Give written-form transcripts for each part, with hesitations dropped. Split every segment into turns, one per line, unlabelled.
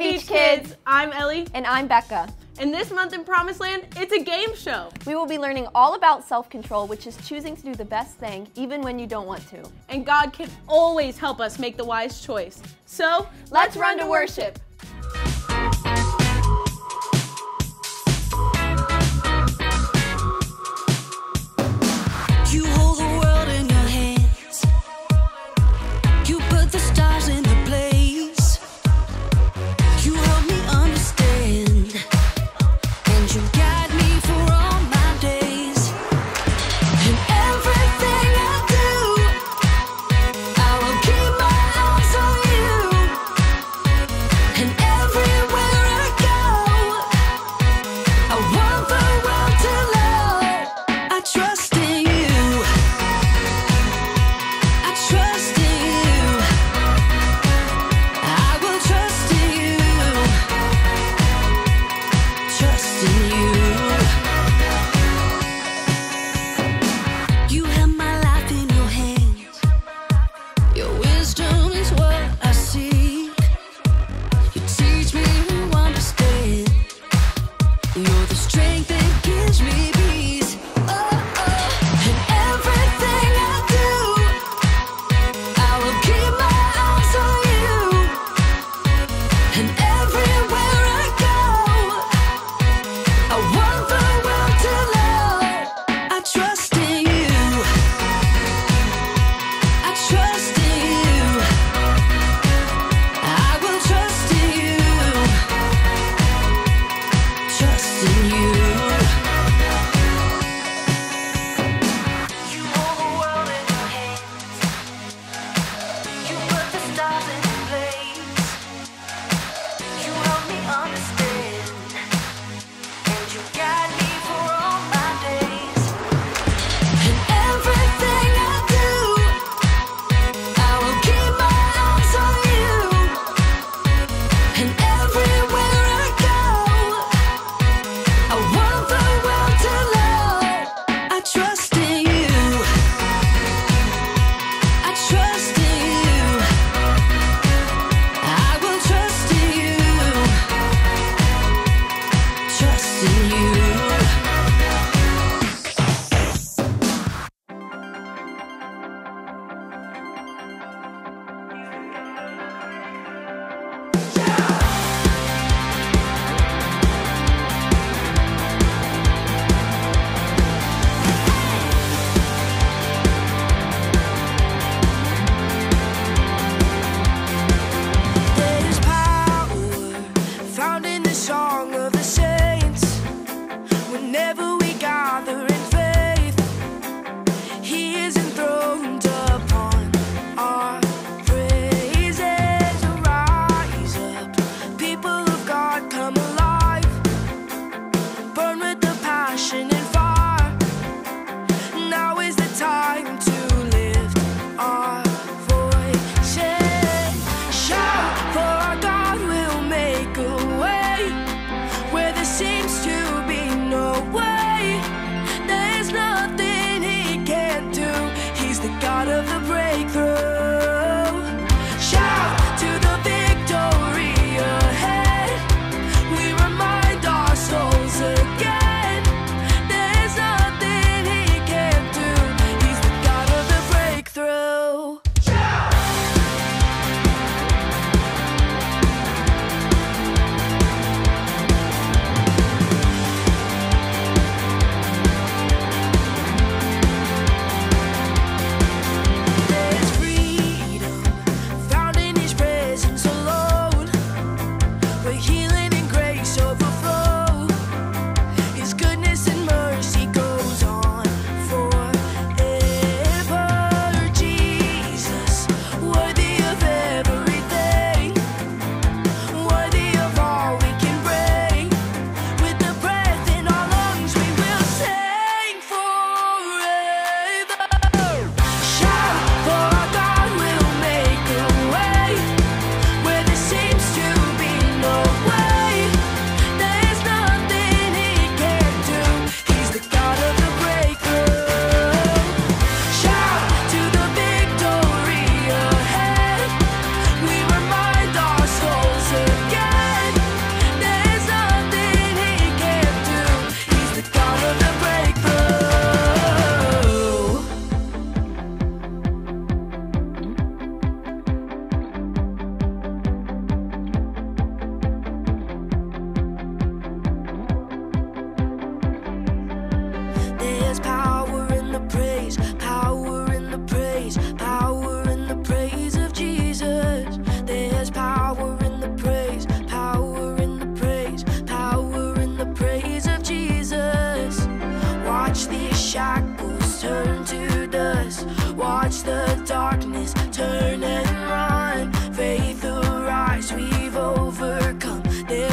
Beach Kids!
I'm Ellie.
And I'm Becca.
And this month in Promised Land, it's a game show.
We will be learning all about self-control, which is choosing to do the best thing, even when you don't want to.
And God can always help us make the wise choice. So,
let's run to worship.
You hold the world in your hands. You put the stars in the place. You help me understand, and you guide me for all my days. And everything I do, I will keep my eyes on you. And everywhere I go, I want the world to know I trust in you. I trust in you. I will trust in you. Trust in you. You have my life in your hands. Your wisdom is what I seek. You teach me to understand. You're the strength that gives me peace. Oh, oh. And everything I do, I will keep my eyes on you. And everywhere I go, I want the world to know I trust in you. I trust in you. I will trust in you. Trust in you. You hold the world in your hands. You put the stars in place.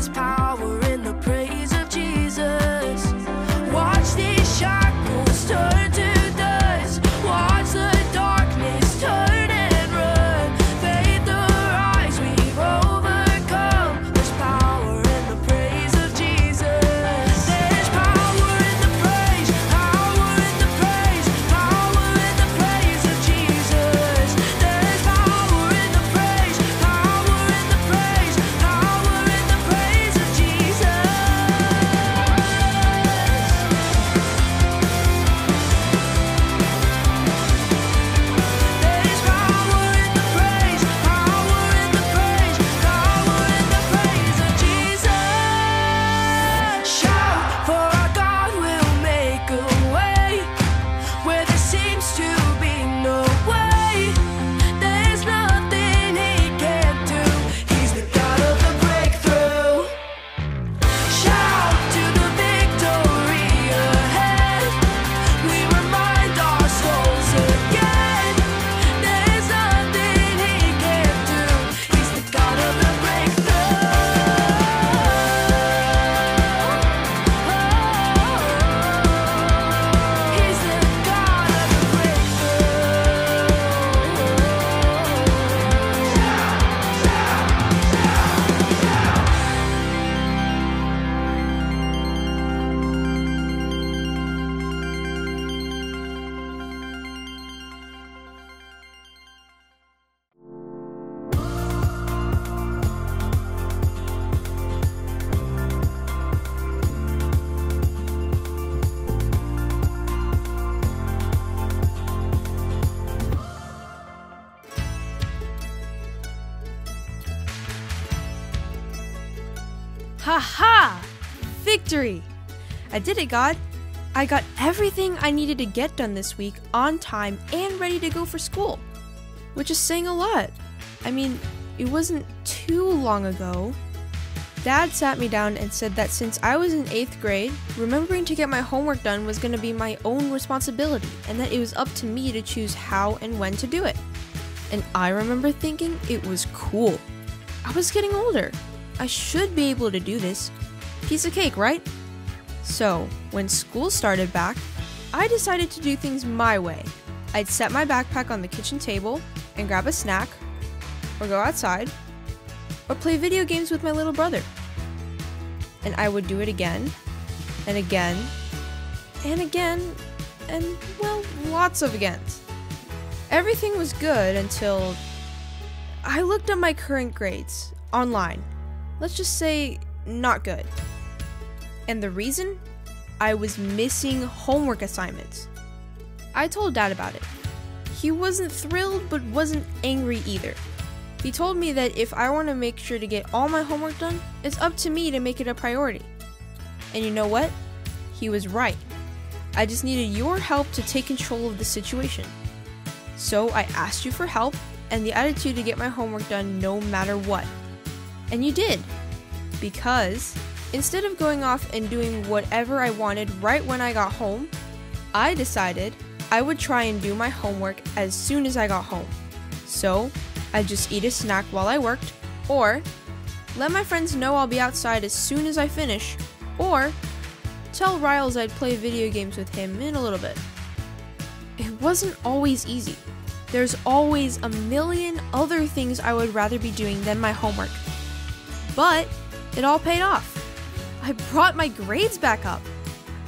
There's power in the praise of Jesus. Watch these shackles turn to dust. Watch the darkness turn and run. Faith arise, we've overcome. There's power in the praise of Jesus. There's power in the praise, power in the praise, power in the praise of Jesus. There's power in the praise, power in the praise, power in the praise of Jesus. There's power in the praise, power in the praise, power in the praise of Jesus. Shout, for our God will make a way where there seems to be no way. There's nothing He can't do. He's the God of the breakthrough. Shout to the victory ahead. We remind our souls again. There's nothing He can't do. He's the God of the breakthrough. He's the God of the
Ha-ha! Victory! I did it, God. I got everything I needed to get done this week on time and ready to go for school. Which is saying a lot. I mean, it wasn't too long ago. Dad sat me down and said that since I was in 8th grade, remembering to get my homework done was going to be my own responsibility and that it was up to me to choose how and when to do it. And I remember thinking it was cool. I was getting older. I should be able to do this. Piece of cake, right? So, when school started back, I decided to do things my way. I'd set my backpack on the kitchen table and grab a snack, or go outside, or play video games with my little brother. And I would do it again, and again, and again, and, well, lots of agains. Everything was good until I looked at my current grades online. Let's just say, not good. And the reason? I was missing homework assignments. I told Dad about it. He wasn't thrilled, but wasn't angry either. He told me that if I want to make sure to get all my homework done, it's up to me to make it a priority. And you know what? He was right. I just needed your help to take control of the situation. So I asked you for help and the attitude to get my homework done no matter what. And you did. Because instead of going off and doing whatever I wanted right when I got home, I decided I would try and do my homework as soon as I got home. So I'd just eat a snack while I worked, or let my friends know I'll be outside as soon as I finish, or tell Riles I'd play video games with him in a little bit. It wasn't always easy. There's always a million other things I would rather be doing than my homework. But it all paid off. I brought my grades back up.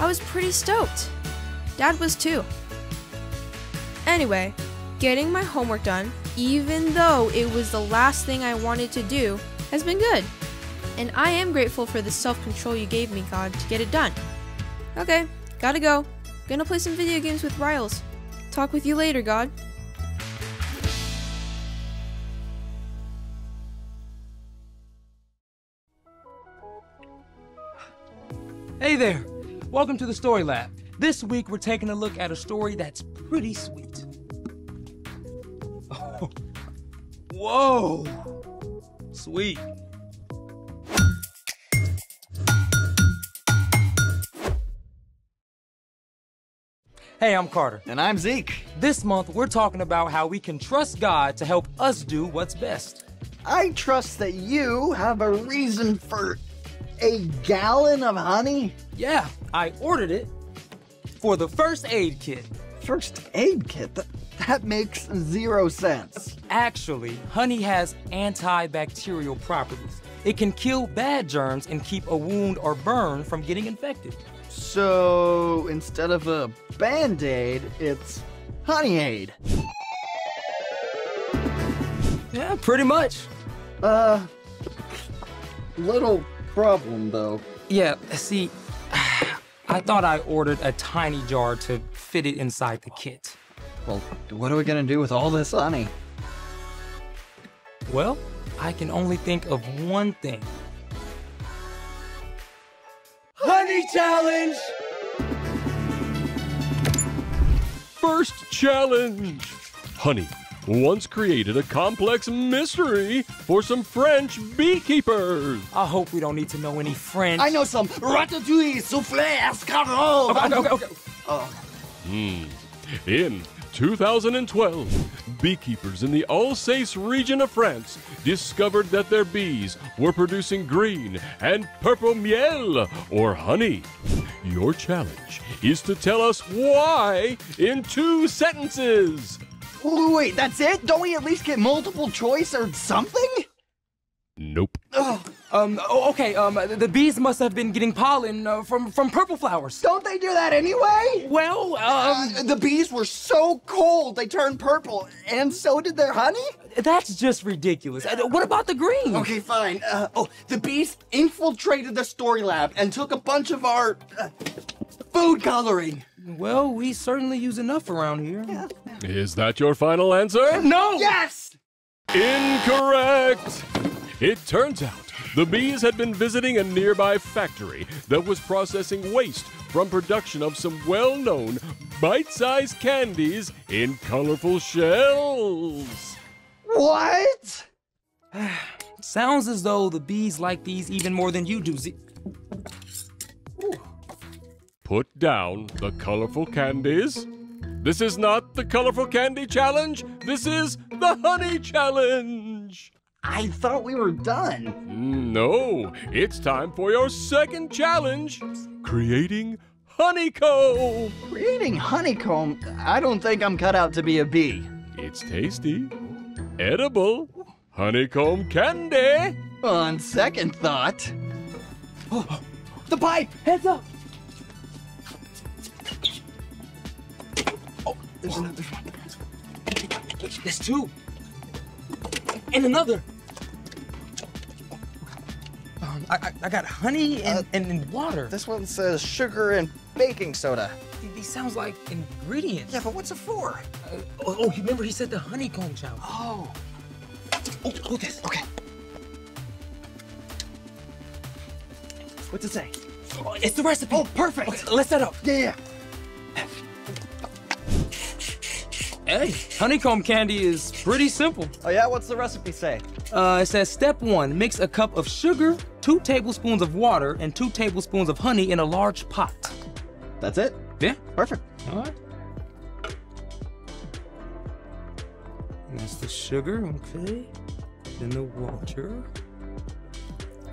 I was pretty stoked. Dad was too. Anyway, getting my homework done, even though it was the last thing I wanted to do, has been good. And I am grateful for the self-control you gave me, God, to get it done. Okay, gotta go. Gonna play some video games with Riles. Talk with you later, God.
Hey there! Welcome to the Story Lab. This week we're taking a look at a story that's pretty sweet. Oh. Whoa! Sweet. Hey, I'm Carter.
And I'm Zeke.
This month we're talking about how we can trust God to help us do what's best.
I trust that you have a reason for A gallon of honey?
Yeah, I ordered it for the first aid kit.
First aid kit? That makes 0 sense.
Actually, honey has antibacterial properties. It can kill bad germs and keep a wound or burn from getting infected.
So instead of a Band-Aid, it's honey aid.
Yeah, pretty much.
Little problem though.
Yeah, see, I thought I ordered a tiny jar to fit it inside the kit.
Well, what are we gonna do with all this honey?
Well, I can only think of one thing. Honey challenge!
First challenge. Honey once created a complex mystery for some French beekeepers.
I hope we don't need to know any French.
I know some ratatouille, soufflé, escargot.
Okay.
In 2012, beekeepers in the Alsace region of France discovered that their bees were producing green and purple miel, or honey. Your challenge is to tell us why in 2 sentences.
Wait, that's it? Don't we at least get multiple choice or something?
Nope.
The bees must have been getting pollen from purple flowers.
Don't they do that anyway?
Well,
The bees were so cold they turned purple, and so did their honey?
that's just ridiculous. What about the green?
Okay, fine. The bees infiltrated the story lab and took a bunch of our food coloring.
Well, we certainly use enough around here.
Yeah.
Is that your final answer?
No!
Yes!
Incorrect! It turns out the bees had been visiting a nearby factory that was processing waste from production of some well-known bite-sized candies in colorful shells.
What?
Sounds as though the bees like these even more than you do.
Put down the colorful candies. This is not the colorful candy challenge. This is the honey challenge.
I thought we were done.
No, it's time for your second challenge, creating honeycomb.
Creating honeycomb? I don't think I'm cut out to be a bee.
It's tasty, edible, honeycomb candy.
On second thought... Oh, the pipe!
Heads up!
Oh, there's another one.
There's 2. And another. I got honey and water.
This one says sugar and baking soda.
These sounds like ingredients.
Yeah, but what's it for?
Remember he said the honeycomb challenge.
Oh,
This.
okay. What's it say?
Oh, it's the recipe.
Oh, perfect.
Okay, let's set up.
Yeah.
Hey, honeycomb candy is pretty simple.
Oh yeah, what's the recipe say?
It says step 1, mix a cup of sugar, 2 tablespoons of water, and 2 tablespoons of honey in a large pot.
That's it?
Yeah.
Perfect.
All right. And that's the sugar, okay. Then the water.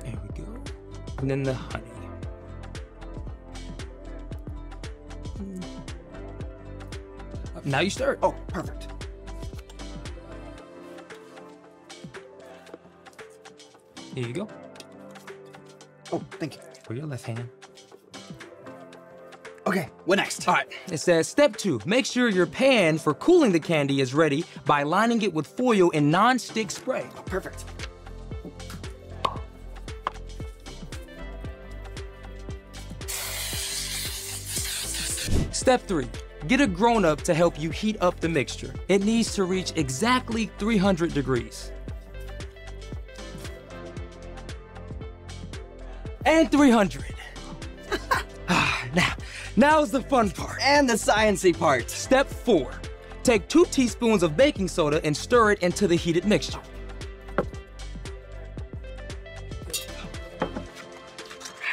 There we go. And then the honey. Now you stir it.
Oh, perfect.
Here you go.
Oh, thank you.
For your left hand.
Okay, what next?
All right, it says step 2, make sure your pan for cooling the candy is ready by lining it with foil and non-stick spray.
Perfect.
Step 3, get a grown-up to help you heat up the mixture. It needs to reach exactly 300 degrees. And 300. Now's the fun part.
And the sciencey part.
Step 4, take 2 teaspoons of baking soda and stir it into the heated mixture.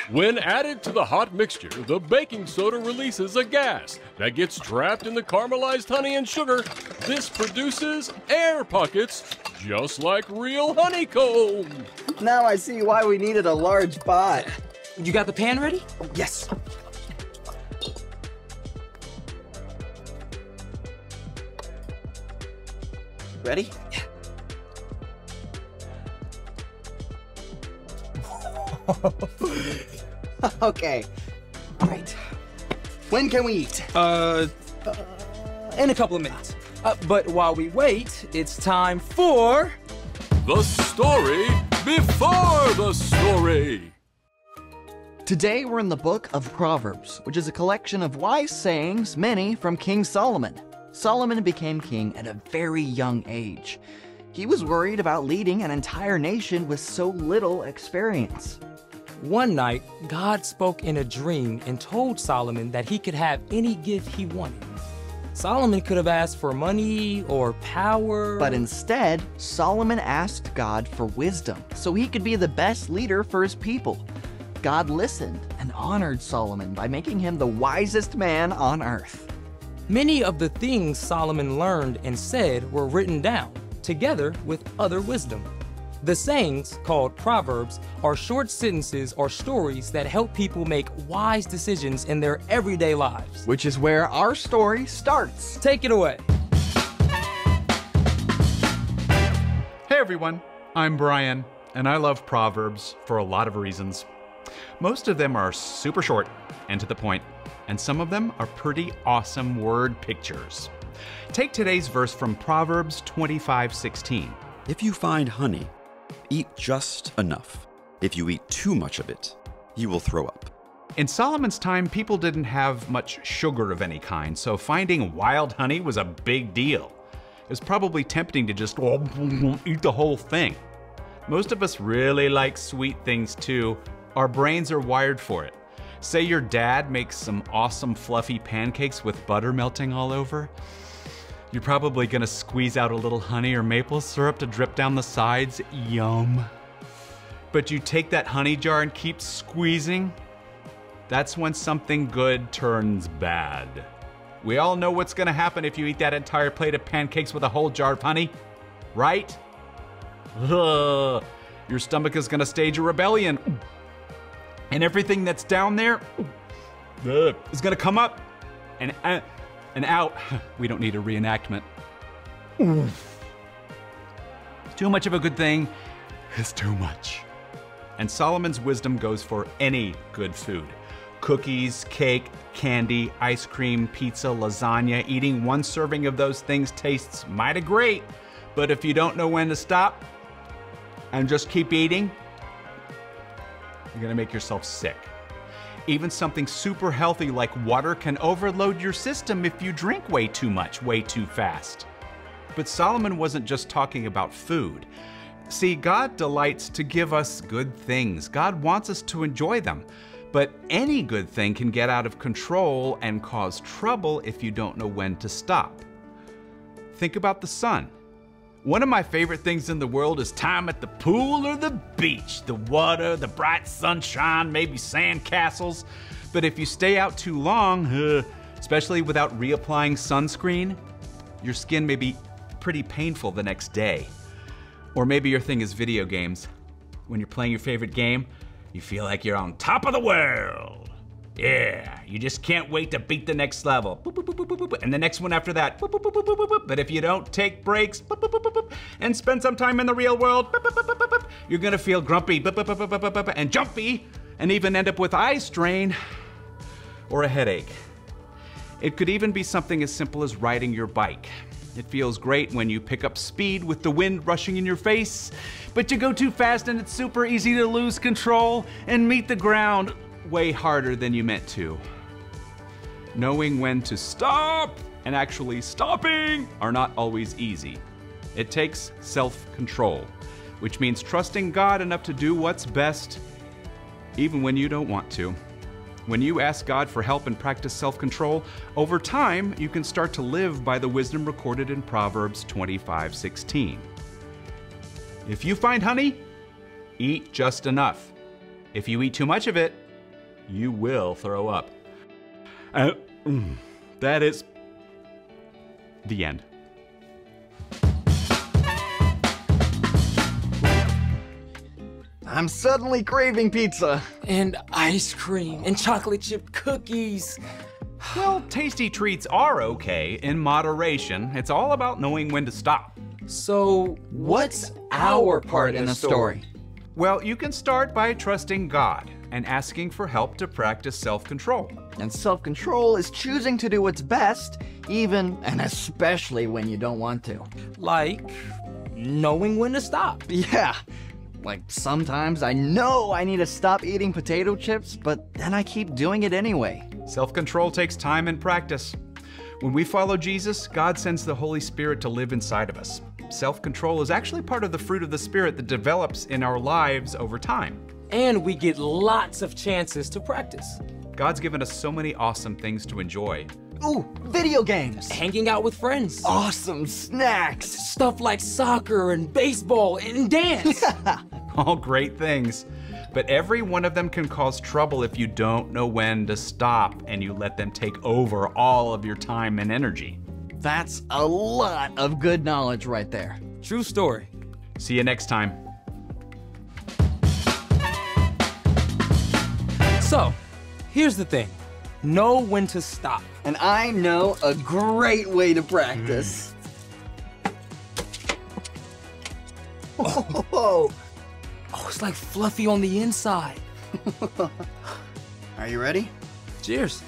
When added to the hot mixture, the baking soda releases a gas that gets trapped in the caramelized honey and sugar. This produces air pockets, just like real honeycomb.
Now I see why we needed a large pot.
You got the pan ready?
Yes. Ready? Okay. All right. When can we eat?
In a couple of minutes. But while we wait, it's time for...
The story before the story.
Today we're in the book of Proverbs, which is a collection of wise sayings, many from King Solomon. Solomon became king at a very young age. He was worried about leading an entire nation with so little experience.
One night, God spoke in a dream and told Solomon that he could have any gift he wanted. Solomon could have asked for money or power.
But instead, Solomon asked God for wisdom so he could be the best leader for his people. God listened and honored Solomon by making him the wisest man on earth.
Many of the things Solomon learned and said were written down, together with other wisdom. The sayings, called Proverbs, are short sentences or stories that help people make wise decisions in their everyday lives.
Which is where our story starts.
Take it away.
Hey everyone, I'm Brian, and I love Proverbs for a lot of reasons. Most of them are super short and to the point, and some of them are pretty awesome word pictures. Take today's verse from Proverbs 25:16.
If you find honey, eat just enough. If you eat too much of it, you will throw up.
In Solomon's time, people didn't have much sugar of any kind, so finding wild honey was a big deal. It was probably tempting to just eat the whole thing. Most of us really like sweet things too. Our brains are wired for it. Say your dad makes some awesome fluffy pancakes with butter melting all over. You're probably gonna squeeze out a little honey or maple syrup to drip down the sides. Yum. But you take that honey jar and keep squeezing. That's when something good turns bad. We all know what's gonna happen if you eat that entire plate of pancakes with a whole jar of honey, right? Ugh. Your stomach is gonna stage a rebellion. And everything that's down there is gonna come up and out. We don't need a reenactment. Too much of a good thing is too much. And Solomon's wisdom goes for any good food. Cookies, cake, candy, ice cream, pizza, lasagna. Eating one serving of those things tastes mighty great, but if you don't know when to stop and just keep eating, you're gonna make yourself sick. Even something super healthy like water can overload your system if you drink way too much, way too fast. But Solomon wasn't just talking about food. See, God delights to give us good things. God wants us to enjoy them. But any good thing can get out of control and cause trouble if you don't know when to stop. Think about the sun. One of my favorite things in the world is time at the pool or the beach. The water, the bright sunshine, maybe sand castles. But if you stay out too long, especially without reapplying sunscreen, your skin may be pretty painful the next day. Or maybe your thing is video games. When you're playing your favorite game, you feel like you're on top of the world. Yeah, you just can't wait to beat the next level. Boop, boop, boop, boop, boop, and the next one after that. Boop, boop, boop, boop, boop, boop. But if you don't take breaks and spend some time in the real world, you're gonna feel grumpy and jumpy and even end up with eye strain or a headache. It could even be something as simple as riding your bike. It feels great when you pick up speed with the wind rushing in your face, but you go too fast and it's super easy to lose control and meet the ground way harder than you meant to. Knowing when to stop and actually stopping are not always easy. It takes self-control, which means trusting God enough to do what's best, even when you don't want to. When you ask God for help and practice self-control, over time, you can start to live by the wisdom recorded in Proverbs 25:16. If you find honey, eat just enough. If you eat too much of it, you will throw up. That is the end.
I'm suddenly craving pizza.
And ice cream and chocolate chip cookies.
Well, tasty treats are okay in moderation. It's all about knowing when to stop.
So, what's our part in the story?
Well, you can start by trusting God and asking for help to practice self-control.
And self-control is choosing to do what's best, even and especially when you don't want to.
Like knowing when to stop.
Yeah, like sometimes I know I need to stop eating potato chips, but then I keep doing it anyway.
Self-control takes time and practice. When we follow Jesus, God sends the Holy Spirit to live inside of us. Self-control is actually part of the fruit of the Spirit that develops in our lives over time.
And we get lots of chances to practice.
God's given us so many awesome things to enjoy.
Ooh, video games.
Hanging out with friends.
Awesome snacks.
Stuff like soccer and baseball and dance.
All great things. But every one of them can cause trouble if you don't know when to stop and you let them take over all of your time and energy.
That's a lot of good knowledge right there.
True story.
See you next time.
So, here's the thing. Know when to stop.
And I know a great way to practice. Oh,
it's like fluffy on the inside.
Are you ready?
Cheers.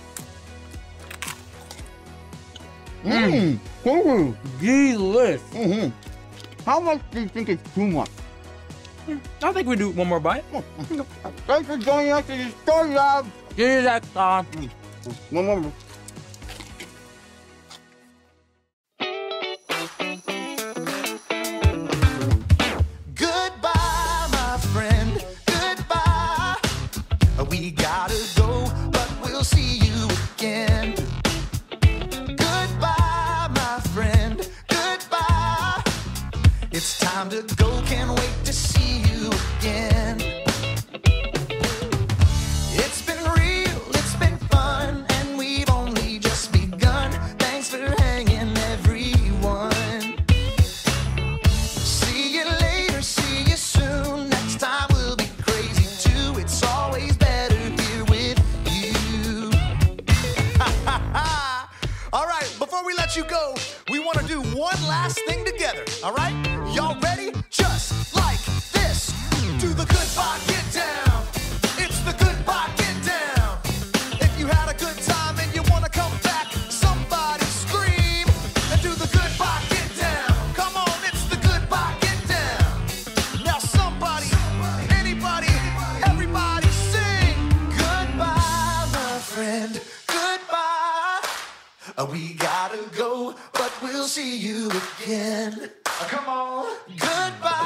Mmm.
Delicious.
How much do you think is too much?
I think we do one more bite.
Thanks for joining us in the story lab.
Give you that time.
One more.
Goodbye, my friend. Goodbye. We gotta go, but we'll see you again. Goodbye, my friend. Goodbye. It's time to go. Can't wait to see you again. It's been real, it's been fun, and we've only just begun. Thanks for hanging, everyone. See you later, see you soon. Next time we'll be crazy too. It's always better here with you. All right, before we let you go, we want to do one last thing together. All right, y'all ready? Just like this. Do the goodbye get down. It's the goodbye get down. If you had a good time and you want to come back, somebody scream and do the goodbye get down. Come on, it's the goodbye get down. Now somebody, anybody, everybody sing. Goodbye, my friend. Goodbye. We gotta go, but we'll see you again. Come on. Goodbye.